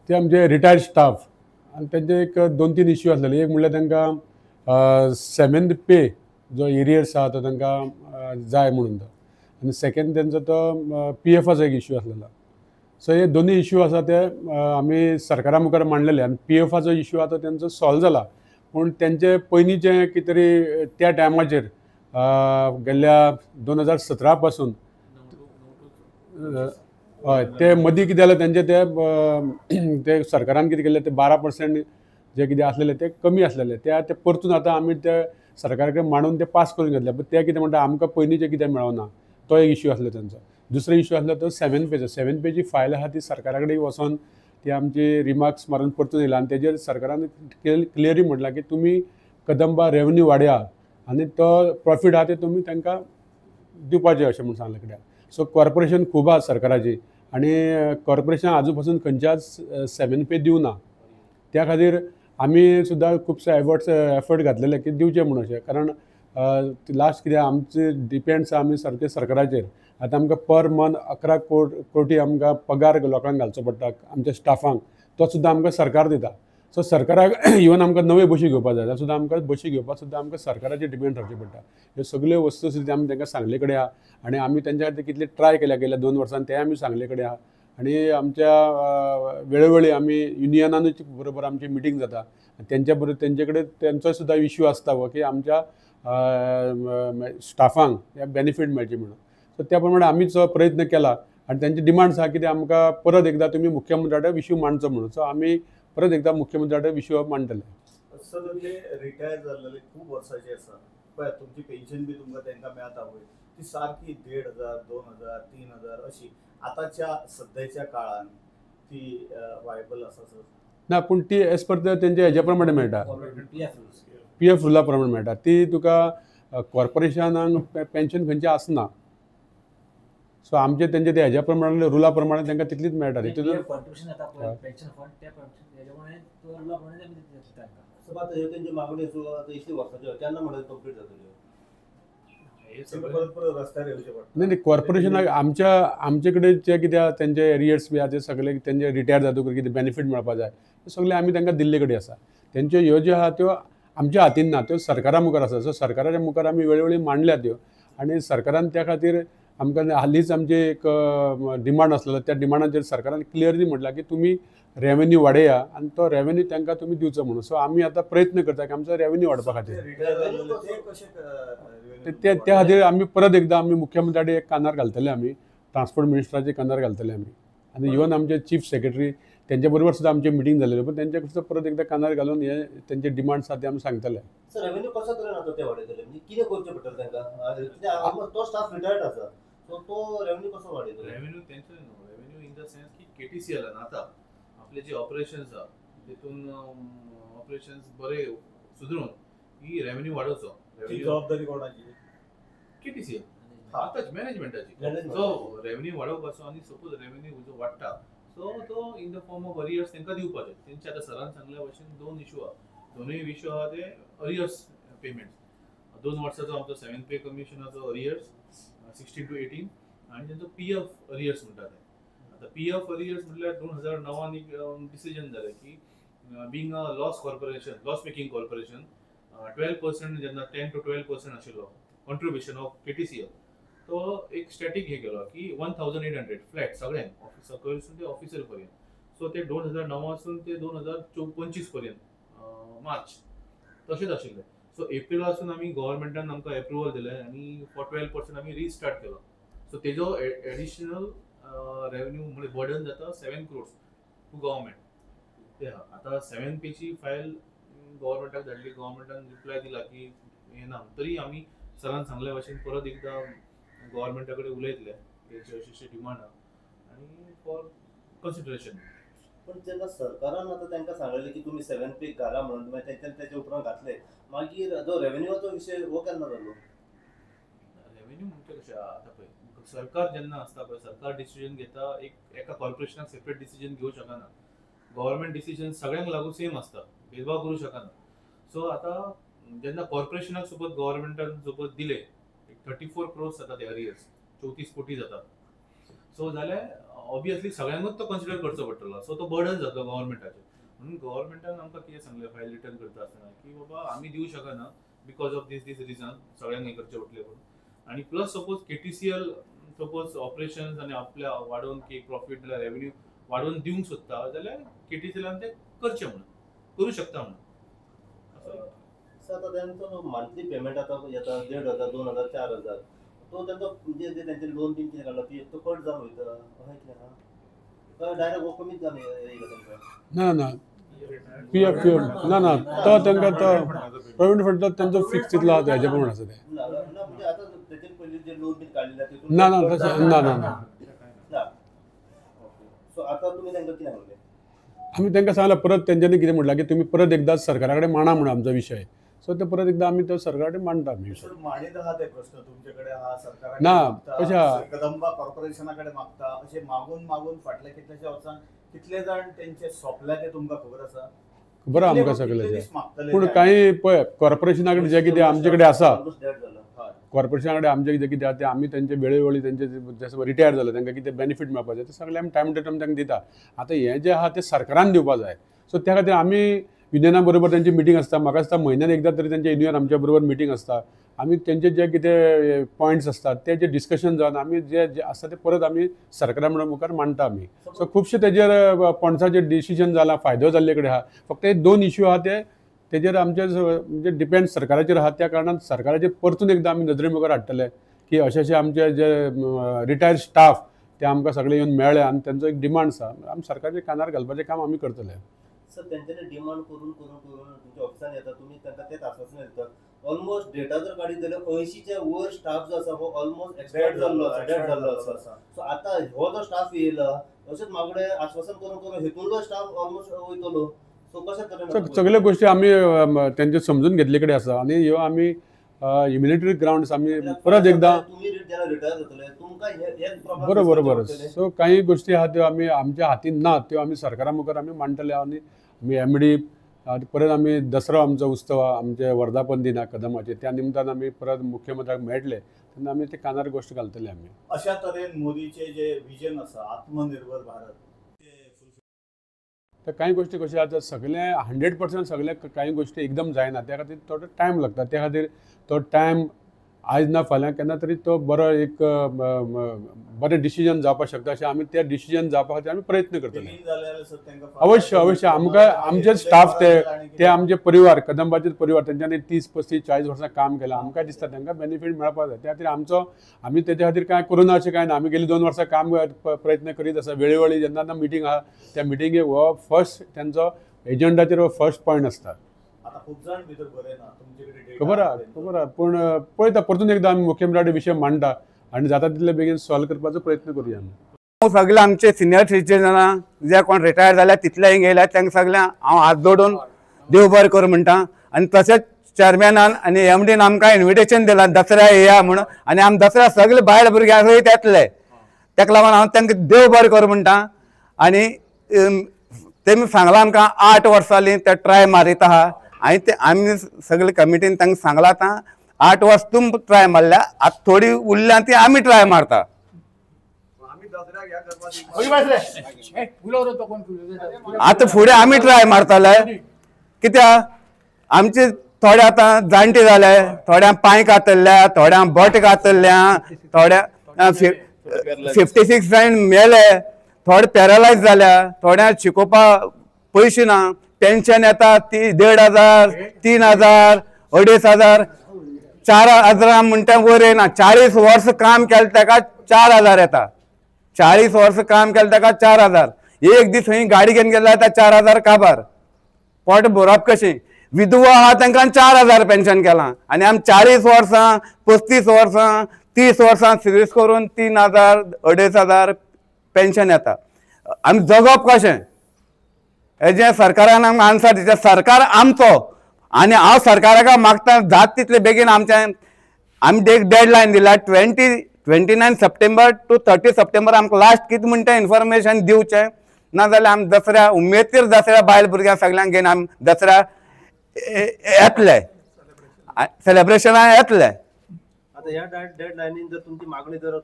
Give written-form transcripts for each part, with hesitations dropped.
ते आमचे retired staff आणि त्यांचे एक 2-3 इश्यू आसलेले. एक म्हणल्यार तांकां 7th पे जो एरियर्स आहा तो तांकां जाय म्हणून तो, आनी सेकंड तेंचो तो PFाचो एक इश्यू आसलेलो. सो हे दोन्ही इश्यू आसा ते आमी सरकारा मुखार मांडलेले आनी PFाचो इश्यू आसा तो तेंचो सॉल्व जाला. पूण तेंचे पयलींचे कितें तरी त्या टायमाचेर गेल्ल्या 2017 पासून हय ते मदीं कितें जालें तेंचे ते सरकारान कितें केलें ते 12% जे कितें आसलेले ते कमी आसलेले ते परतून आतां आमी ते सरकारा कडेन मांडून ते पास करून घेतले. बट ते कितें म्हणटा आमकां पयलींचे कितें मेळोना, तो एक इश्यू आसलो तेंचो. दुसरो इश्यू आसलो तो 7th पेचो. 7th पेची फायल आहा ती सरकारा कडेन वचोन ती आमची रिमार्क्स मारून परतून येयला आनी तेजेर सरकारान क्लियरली म्हटलां की तुमी कदंबा रेवन्यू वाडया आनी तो प्रॉफीट आहा ते तुमी तांकां दिवपाचें अशें म्हूण सांगलें कित्याक. सो कॉर्पोरेशन खूब आहा सरकाराची आनी कॉर्पोरेशन आजू पासून खंयच्याच 7th पे दिवना. त्या खातीर आमी सुद्दां खुबशे एफर्ट घातलेले की दिवचे म्हणून अशें. कारण लास्ट कितें आमचे डिपेंड्स आमी सारके सरकाराचेर. आतां आमकां पर मंथ 11 कोटी आमकां पगार लोकांक घालचो पडटा आमच्या स्टाफांक, तो सुद्दां आमकां सरकार दिता. सो सरकाराक इवन आमकां नव्यो बशी घेवपाक जाय जाल्यार सुद्दां आमकां बशी घेवपाक सुद्दां आमकां सरकाराचेर डिपेंड रावचें पडटा. ह्यो सगल्यो वस्तू सुद्दां आमी तांकां सांगले कडेन आहा आनी आमी तेंच्या खातीर कितले ट्राय केल्या गेल्या 2 वर्सांनी ते आमी सांगले कडेन आहा. आनी आमच्या वेळोवेळी आमी युनियनानूच बरोबर आमची मिटींग जाता. तेंच्या बरोबर तेंचे कडेन तेंचो सुद्दां इश्यू आसता हो की आमच्या स्टाफांक हे बेनिफीट मेळचे म्हणून. सो त्या प्रमाणे आमीच प्रयत्न केला आनी तेंचे डिमांड्स आहा कितें आमकां परत एकदां तुमी मुख्यमंत्र्या कडेन इश्यू मांडचो म्हणून. सो आमी परत एकदां मुख्यमंत्र्या कडेन इश्यू मांडटले. सर तुमचे रिटायर जाल्लेले खूब वर्साचे आसा पळय, तुमची पेन्शन बी तुमकां तांकां मेळटा पळय ती सारकी 1,500, 2,000, 3,000 अशी आतांच्या सद्याच्या काळान ती वायबल आसा सर? ना, पूण ती एज पर तेंच्या हेज्या प्रमाणे मेळटा, PF रुला प्रमाणे मेळटा. ती तुका कॉर्पोरेशनाक पेन्शन खंयची आसना. सो आमचे तेंचे ते हेज्या प्रमाणे रुला प्रमाणे तांकां तितलीच मेळटा. त्यांची मागणी इतली वर्साच्यो केन्ना म्हणून कंप्लीट जातल्यो? नाही कॉर्पोरेशनाक आमचे कडेन जे कितें तेंचे एरियर्स बी आहा ते सगळे तेंचे रिटायर जातकच कितें बेनिफीट मेळपाक जाय ते सगळे आमी तांकां दिल्ले कडेन आसा. तेंच्यो ह्यो ज्यो आहा त्यो आमच्या हातीन ना, त्यो सरकारा मुखार आसा. सो सरकाराच्या मुखार आमी वेळोवेळी मांडल्या त्यो आनी सरकारान त्या खातीर आमकां हालींच आमचे एक डिमांड आसलेलो त्या डिमांडाचेर सरकारान क्लियरली म्हटलां की तुमी रेवन्यू वाडया आनी तो रेवन्यू तांकां तुमी दिवचो म्हणून. सो आमी आतां प्रयत्न करता की आमचो रेवन्यू वाडपा खातीर. त्या खातीर आमी परत एकदां आमी मुख्यमंत्र्या कडेन एक कानार घालतले, आमी ट्रान्सपोर्ट मिनिस्टराचे कानार घालतले आमी. आनी इवन आमचे चीफ सेक्रेटरी तेंच्या बरोबर सुद्दां आमची मिटींग जालेली, पूण तेंच्या सुद्दां परत एकदां कानार घालून हे तेंचे डिमांड्स आसा ते आमी सांगतले. सर रेवन्यू कशा तरेन आता ते वाडयतले म्हणजे कितें करचें पडटलें तांकां? कित्याक तो स्टाफ रिटायर्ड आसा सो तो रेवन्यू कसो वाडयतलो? रेवन्यू तेंचो रेवन्यू इन द सेन्स की KTCL आतां आपले जे ऑपरेशन्स आहा तितून ऑपरेशन्स बरे सुदरून ही रेवन्यू वाडोवचो. जबाबदारी कोणाची? KTCL आतांच मॅनेजमेंटाची. सो रेवन्यू वाडोवपाचो आनी सपोज रेवन्यू जो वाडटा सो तो in the form of arrears तांकां दिवपाचे. तेंचे आतां सरान सांगल्या भशेन 2 इश्यू आहा. दोनूय इश्यू आहा ते अरियर्स पेमेंट्स. 2 वर्साचो आमचो 7th पे कमिशनाचो अरियर्स 16 to 18 आनी तेंचो PF अरियर्स म्हणटा ते. आतां PF अरियर्स म्हटल्यार 2009 एक डिसिजन जालें की being a loss corporation, loss making corporation 12% जेन्ना 10 to 12% आशिल्लो कॉन्ट्रिब्युशन ऑफ KTCL तो एक स्टॅटीक हे केलो की 1800 फ्लॅट सगळ्यांक ऑफिसर कडसून ते ऑफिसर पर्यंत. सो ते 2009 पासून ते 2025 पर्यंत मार्च तशेंच आशिल्ले. सो एप्रील पासून आमी गव्हर्मेंटान आमकां एप्रुवल दिलें आनी फॉर 12% आमी रिस्टार्ट केलो. सो तेजो एडिशनल रेवन्यू म्हणजे बर्डन जाता 7 crores टू गव्हर्मेंट. ते आतां 7th पेची फायल गव्हर्मेंटाक धाडली, गव्हर्मेंटान रिप्लाय दिला की हे ना. तरी आमी सरान सांगल्या भशेन परत एकदां गव्हर्मेंटा कडेन उलयतले तेचे अशें डिमांड आहा आनी फॉर कन्सिडरेशन. पण जेन्ना सरकारान आतां तांकां सांगलेलें की तुमी 7th पे घाला म्हणून मागीर तेंच्यान तेचे उपरांत घातले, मागीर जो रेवन्यूवाचो विशय हो केन्ना जालो? रेवन्यू म्हणजे कशें आतां पळय सरकार जेन्ना आसता पळय सरकार डिसिजन घेता एका कॉर्पोरेशनाक सेपरेट डिसिजन घेवंक शकना. गव्हर्मेंट डिसिजन सगळ्यांक लागू सेम आसता, भेदभाव करूं शकना. सो आतां जेन्ना कॉर्पोरेशनाक सपोज गव्हर्मेंटान सपोज दिले 34 crores जाता ते अरियर्स 34 कोटी जाता. सो जाल्यार ऑब्वियसली सगळ्यांकूच तो कन्सिडर करचो पडटलो. सो तो बर्डन जातलो गव्हर्मेंटाचेर. म्हणून गव्हर्मेंटान आमकां कितें सांगलें फायल रिटर्न करता आसतना की बाबा आमी दिवं शकना बिकॉज ऑफ दीस रिजन सगळ्यांक हे करचे पडटले करून. आणि plus suppose KTCL suppose operations आनी आपल्या वाडोवन की प्रॉफिट नाल्यार रेव्हेन्यू वाडोवन दिवंक सोदता जाल्यार KTCLान ते करचें म्हणून करूं शकता म्हणून. सर आता त्यांचं मंथली पेमेंट आता येता 1,500, 2,000, 4,000 तो त्यांचा म्हणजे जे त्यांचे लोन बीन कितें काडला ती तो कट जावन वयता अशें कितें आहा डायरेक्ट हो कमीच जावन येयला तांकां ना PF ना तो तांकां तो प्रॉव्हिडंट फंड तो तांचो फिक्स तितलो आसा हेजे प्रमाणे आसा ते. ना म्हणजे आता त्याचे पयलीं जे लोन बीन काडलेला तितून ना तशें ना ना सो आता तुम्ही तांकां कितें सांगलें आमी तांकां सांगलां परत तेंच्यांनी कितें म्हटलां की तुमी परत एकदा सरकारा कडेन मांडा म्हणून आमचो विशय. सो ते परत एकदा आमी तो सरकारा कडेन मांडटा आमी विशय. सर मांडीत आहा ते प्रश्न तुमच्याकडे हा सरकार ना, कशा? कदंबा कॉर्पोरेशनाकडे मागता असे मागून फाटल्या कितल्याशा वर्सां कितले जाण तेंचे सोंपल्या ते तुमकां खबर आसा? खबर आहा आमकां कितले सगळें दीस मागतले पूण ते? कांय पळय कॉर्पोरेशना कडेन जें कितें आमचे कडेन आसा ऑलमोस्ट डेड झालं हय. कॉर्पोरेशना कडेन आमचे कितें कितें आसा तें आमी तेंचे वेळोवेळी तेंचे जसं रिटायर जाले तांकां कितें बेनिफीट मेळपाचें तें सगळें आमी टायम टू टायम तांकां दिता. आतां हें जें आहा तें सरकारान दिवपा जाय. सो त्या खातीर आमी युनियना बरोबर तेंची मिटींग आसता. म्हाका दिसता म्हयन्यान एकदां तरी तेंचे युनियन आमच्या बरोबर मिटींग आसता. आमी तेंचे जे कितें पॉयंट्स आसतात ते जे डिस्कशन जावन आमी जे आसता ते परत आमी सरकारा मुखार मांडटा आमी. सो खुबशे तेजेर पॉयंट्साचेर डिसिजन जालां फायदो जाल्ले कडेन आहा. फक्त हे 2 इश्यू आहा ते तेजेर आमचे म्हणजे डिपेंड सरकाराचेर आहा. त्या कारणान सरकाराचेर परतून एकदां आमी नदरे मुखार हाडटले की अशे आमचे जे रिटायर्ड स्टाफ ते आमकां सगळे येवन मेळ्ळे आनी तेंचो एक डिमांड आसा. आमी सरकाराच्या कानार घालपाचें काम आमी करतले. सर त्यांच्यानी डिमांड करून तुमच्या ऑफिसान येता तुम्ही त्यांना तेच आश्वासन दितात. ऑलमोस्ट डेटा जर काडीत जाल्यार 80च्या वर स्टाफ जो आसा हो ऑलमोस्ट एक्सपायर्ड जाल्लो आसा. सो आता हो जो स्टाफ येयला अशेंच मागडे आश्वासन करून हेतूनलो स्टाफ ऑलमोस्ट वयतलो. सो कशा तरेन सगळ्यो गोष्टी आमी तेंचे समजून घेतले कडेन आसा आनी ह्यो आमी मिलिटरी ग्राउंड्स आमी परत एकदां तुम्ही जेन्ना रिटायर जातले तुमकां हेच प्रॉब्लेम बरोबर सो काही गोष्टी आहा त्यो आमी आमच्या हातीन ना त्यो आमी सरकारा मुखार आमी मांडटले आनी आमी MD परत आमी दसरो आमचो उत्सव आमचे वर्धापन दिन कदमाचे त्या निमतान आमी परत मुख्यमंत्र्याक मेळटले तेन्ना आमी ते कानार गोश्ट घालतले आमी. अशा तरेन मोदीचे जे विजन आसा आत्मनिर्भर भारत तर काही गोष्टी कशा आतां सगळे 100% सगळे काही गोष्टी एकदम जायना त्या खातीर थोडो टायम लागता. त्या खातीर तो टायम आयज ना फाल्यां केन्ना तरी तो बरो एक बरें डिसिजन जावपाक शकता अशें आमी त्या डिसिजन जावपा खातीर आमी प्रयत्न करतले. बेगीन जाल्यार सर तांकां अवश्य आमकां आमचे स्टाफ ते आमचे परिवार कदंबाचे परिवार तेंच्यांनी 30-35-40 वर्सां काम केलां. आमकां दिसता तांकां बेनिफीट मेळपाक जाय. त्या खातीर आमी तेच्या खातीर कांय करूना अशें कांय ना. आमी गेली 2 वर्सां काम प्रयत्न करीत आसा. वेळोवेळी जेन्ना मिटींग आहा त्या मिटींगेक हो फर्स्ट तेंचो एजेंडाचेर हो फर्स्ट पॉयंट आसता. आता खूब जाण भितर बरे ना तुमचे खबर आहा पूण पळयता परतून एकदां आमी मुख्यमंत्र्याकडे विशय मांडटा आनी जाता तितले बेगीन सॉल्व करपाचो प्रयत्न करूया आमी. सगळे आमचे सिनियर सिटीजनां जे कोण रिटायर जाल्या तितले येयल्या तांकां सगळ्यांक हांव हात जोडून देव बरें कर म्हणटा. आनी तशेंच चेअरमॅनान आनी MDन आमकां इन्विटेशन दिलां दसऱ्या येया म्हणून आनी आमी दसऱ्या सगळे बायल भुरग्यां सयत येतले. ताका लागून हांव तांकां देव बरें कर म्हणटा. आनी तेमी सांगलां आमकां 8 वर्सांनी ते ट्राय मारीत आहा आनी आमी सगळे कमिटीन तांकां सांगलां आतां 8 वर्स तुम ट्राय मारल्या आतां थोडी उरल्या ती आमी ट्राय मारता. आता फुडें आमी ट्राय मारतले कित्याक आमचे थोडे आतां जाणटे जाले, थोड्यांक पांय कातरल्या, थोड्यांक बोट कातरल्या, थोड्या 56 जाण मेले, थोडे पॅरलायज जाल्या, थोड्यांक शिकोवपाक पयशे ना, पेन्शन येता ती 1,500, 3,000, 2,500, 4,000 म्हणटा वयर येना. 40 वर्स काम केलें ताका 4,000 येता. 40 वर्स काम केलें ताका 4,000. एक दीस खंय गाडी घेवन गेल्यार 4,000 काबार पोट भरप कशें. विधवा आहा तांकां 4,000 पेन्शन केलां आनी आमी 40 वर्सां 35 वर्सां 30 वर्सां सर्वीस करून 3,000, 2,500 पेन्शन येता. आमी जगप कशें हेजें सरकारान आमकां आन्सर दिता. सरकार आमचो आनी हांव सरकाराक मागता जात तितले बेगीन आमी एक डेडलायन दिला 29 सप्टेंबर टू 30 सप्टेंबर आमकां लास्ट कितें म्हणटा इन्फॉर्मेशन दिवचें. नाजाल्यार आमी दसऱ्या उमेदीर दसऱ्या बायल भुरग्यां सगळ्यांक घेवन आमी दसऱ्या येतले सेलेब्रेशनाक येतले. आता ह्या डेडलायनीन जर तुमची मागणी जर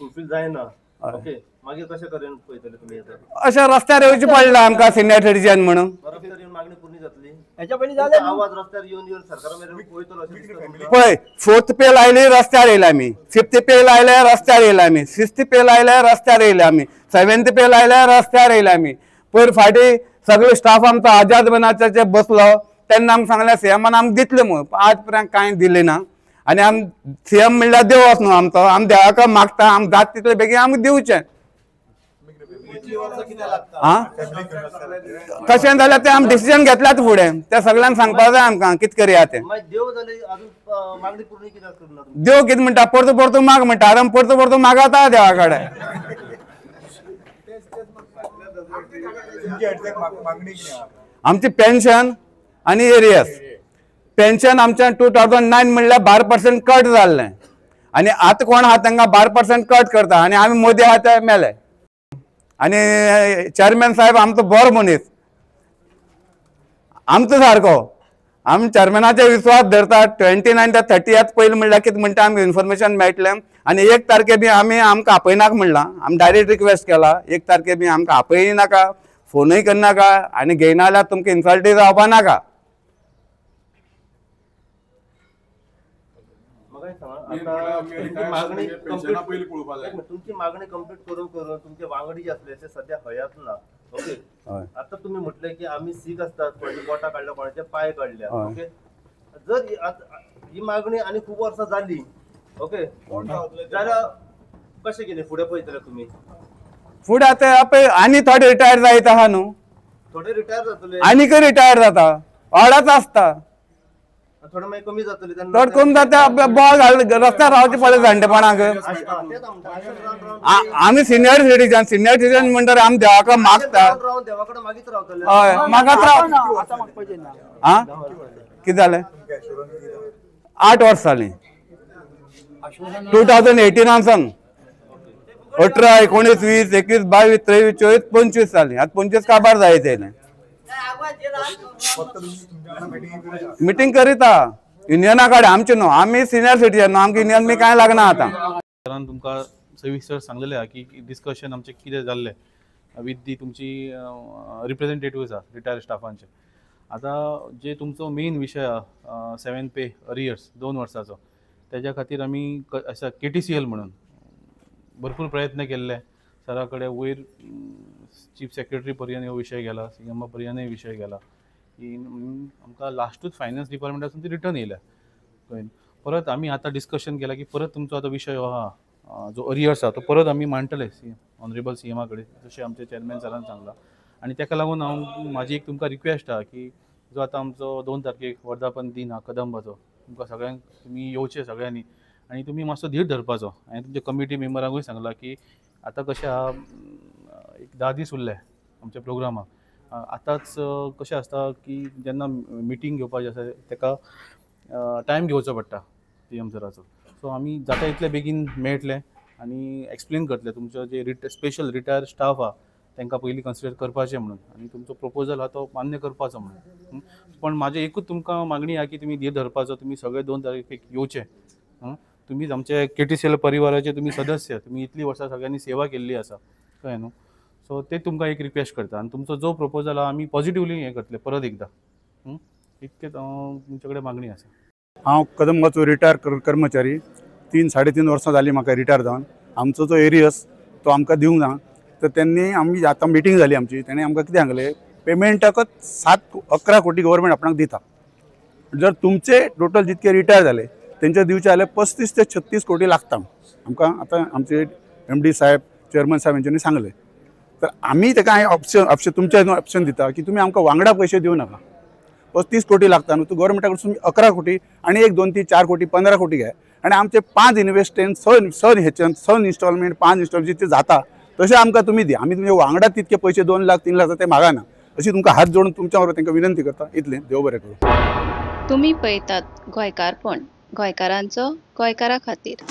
फुलफील जायना ओके मागीर कशें करून पळयतले तुमी आतां अशें रस्त्यार येवचें पडलें आमकां सिनियर सिटीजन म्हणून. रस्त्यार येवन मागणी पूर्ण जातली हेच्या पयलीं जालें न्हू. आवाज रस्त्यार येवन येवन सरकारा मेरेन वयतलो अशें दिसता तुमकां? पळय 4th पे लायली रस्त्यार येयला आमी, 5th पे लायले रस्त्यार येयला आमी, 6th पे लायले रस्त्यार येयला आमी, 7th पे लायले रस्त्यार येयला आमी. पयर फाटीं सगळो स्टाफ आमचो आझाद बनाचे बसलो तेन्ना आमकां सांगलें सीएमान आमकां दितले म्हणून. आज पर्यंत कांय दिलें ना. आनी आमी सीएम म्हणल्यार देव न्हू आमचो, आमी देवाक मागता आमी जाता तितले बेगीन आमकां दिवचें. आं कशें जाल्यार तें आमी डिसिजन घेतल्यात फुडें, तें सगळ्यांक सांगपाक जाय आमकां कितें करया तें. मागीर देव जाले अजून मागणी पूर्ण कित्याक करना तुमी? देव कितें म्हणटा परतो परतो माग म्हणटा. आमी परतो परतो मागता देवा कडेन. आमची पेन्शन आनी एरियस. पेन्शन आमचें 2009 म्हणल्यार 12% कट जाल्लें आनी आतां कोण आहा तांकां 12% कट करता आनी आमी मोदी आहा ते मेले. आनी चेअरमॅन साहेब आमचो बरो मनीस, आमचो सारको. आमी चेअरमॅनाचेर विश्वास धरतात. 29 ते 30th पयलीं म्हणल्यार कितें म्हणटा आमकां इन्फॉर्मेशन मेळटलें आनी 1 तारखे बी आमी आमकां आपयनाका म्हणलां. आमी डायरेक्ट रिक्वेस्ट केला 1 तारखे बी आमकां आपय नाका, फोनूय करनाका आनी घेयना जाल्यार तुमकां इन्सल्टूय जावपा नाका. तुमची मागणी कंप्लीट करून करून तुमचे वांगडी जे असले ते सध्या हयात ना. ओके आता तुम्ही म्हटले की आम्ही सीख असतात, कोणाचे बोटां काढल्या कोणाचे पाय काढल्या. ओके जर ही मागणी आणि खूप वर्सां जाली ओके जाल्यार कशें कितें फुडें पळयतले तुमी? फुडें आतां पळय आनी थोडे रिटायर जायत आहा न्हू, थोडे रिटायर जातले आनीक रिटायर जाता, वाडच आसता. थोडे मागीर कमी जातले थोडे कमी जाता. बॉल रस्त्यार रावचे पडले जाणटेपणाक. आमी सिनियर सिटीजन म्हणटा आमी देवाक मागता. देवाकडे मागीच रावतले. हय मागत राव. आतां म्हाका पळय ना. आं कितें जालें? 8 वर्सां जालीं 2018 सावन. 18, 19, 20, 21, 22, 23, 24, 25 जालीं. आतां 25 काबार जायत येयलें. मिटींग करीता युनियना कडेन आमचे न्हू. आमी सिनियर सिटीजन न्हू, आमकां युनियन बी कांय लागना आतां. तुमकां सविस्तर सांगलेलें आहा की डिस्कशन आमचें कितें जाल्लें विथ दी तुमची रिप्रेझेंटेटिव्स आहा रिटायर स्टाफांचे. आतां जे तुमचो मेन विशय आहा 7th पे अरियर्स 2 वर्साचो, तेज्या खातीर आमी KTCL म्हणून भरपूर प्रयत्न केल्ले. सरा कडेन वयर चीफ सेक्रेटरी पर्यंत हो विशय गेला, CM पर्यंतय विशय गेला की आमकां लास्टूच फायनान्स डिपार्टमेंटासून ती रिटर्न येयल्या. कळ्ळें? परत आमी आतां डिस्कशन केला की परत तुमचो आतां विशय हो आहा जो अरियर्स आहा तो परत आमी मांडटले ऑनरेबल CM कडेन, जशें आमचे चेअरमॅन सरान सांगला. आनी तेका लागून म्हाजी एक तुमकां रिक्वेस्ट आहा की जो आतां आमचो 2 तारखेक वर्धापन दीन आहा कदंबाचो, तुमकां सगळ्यांक तुमी येवचे सगळ्यांनी आनी तुमी मातसो धीर धरपाचो. हांवें तुमच्या कमिटी मेंबरांकूय सांगला की आतां कशें आहा एक 10 दीस उरले आमच्या प्रोग्रामाक. आतांच कशें आसता की जेन्ना मिटींग घेवपाचें आसा तेका टायम घेवचो पडटा CM सराचो. सो आमी जाता इतले बेगीन मेळटले आनी एक्सप्लेन करतले तुमचो जे स्पेशल रिटायर स्टाफ आहा तांकां पयलीं कन्सिडर करपाचें म्हणून आनी तुमचो प्रपोजल आहा तो मान्य करपाचो म्हणून. पण म्हाजें एकूच तुमकां मागणी आहा की तुमी धीर धरपाचो, तुमी सगळे 2 तारखेक येवचे. तुमी आमचे KTCL परिवाराचे तुमी सदस्य, तुमी इतली वर्सां सगळ्यांनी सेवा केल्ली आसा, कळ्ळें न्हू. सो ते तुमकां एक रिक्वेस्ट करता आनी तुमचो जो प्रपोजल आहा आमी पॉझिटिवली हें करतले परत एकदां. इतकेच तुमचे कडेन मागणी आसा. हांव कदंबाचो रिटायर कर्मचारी. 3-3.5 वर्सां जालीं म्हाका रिटायर जावन. आमचो जो एरियस तो आमकां दिवंक ना. तर त्यांनी आमी आतां मिटींग जाली आमची, तेणें आमकां कितें सांगलें पेमेंटाकच 7-11 कोटी गव्हर्मेंट आपणाक दिता. जर तुमचे टोटल जितके रिटायर जाले तेंचे दिवचे जाल्यार 35 ते 36 कोटी लागता आमकां. आतां आमचे MD साहेब चेअरमन साहेब हांच्यांनी सांगलें. तर आमी तेका ऑप्शन तुमच्या ऑप्शन दिता की तुमी आमकां वांगडा पयशे दिवं नाका. 35 कोटी लागता न्हू, तूं गव्हर्मेंटा कडसून 11 कोटी आनी 1, 2, 3, 4 कोटी 15 कोटी घे आनी आमचे 5 इन्वेस्टमेंट सन इन्स्टॉलमेंट 5 इन्स्टॉलमेंट जितके जाता तशें आमकां तुमी दी. आमी तुमचे वांगडा तितके पयशे 2 लाख 3 लाख ते मागाना. अशी तुमकां हात जोडून तुमच्या बरोबर तांकां विनंती करता. इतलें. देव बरें करूं. तुम्ही पळयतात गोंयकारपण, गोंयकारांचो गोंयकारा खातीर.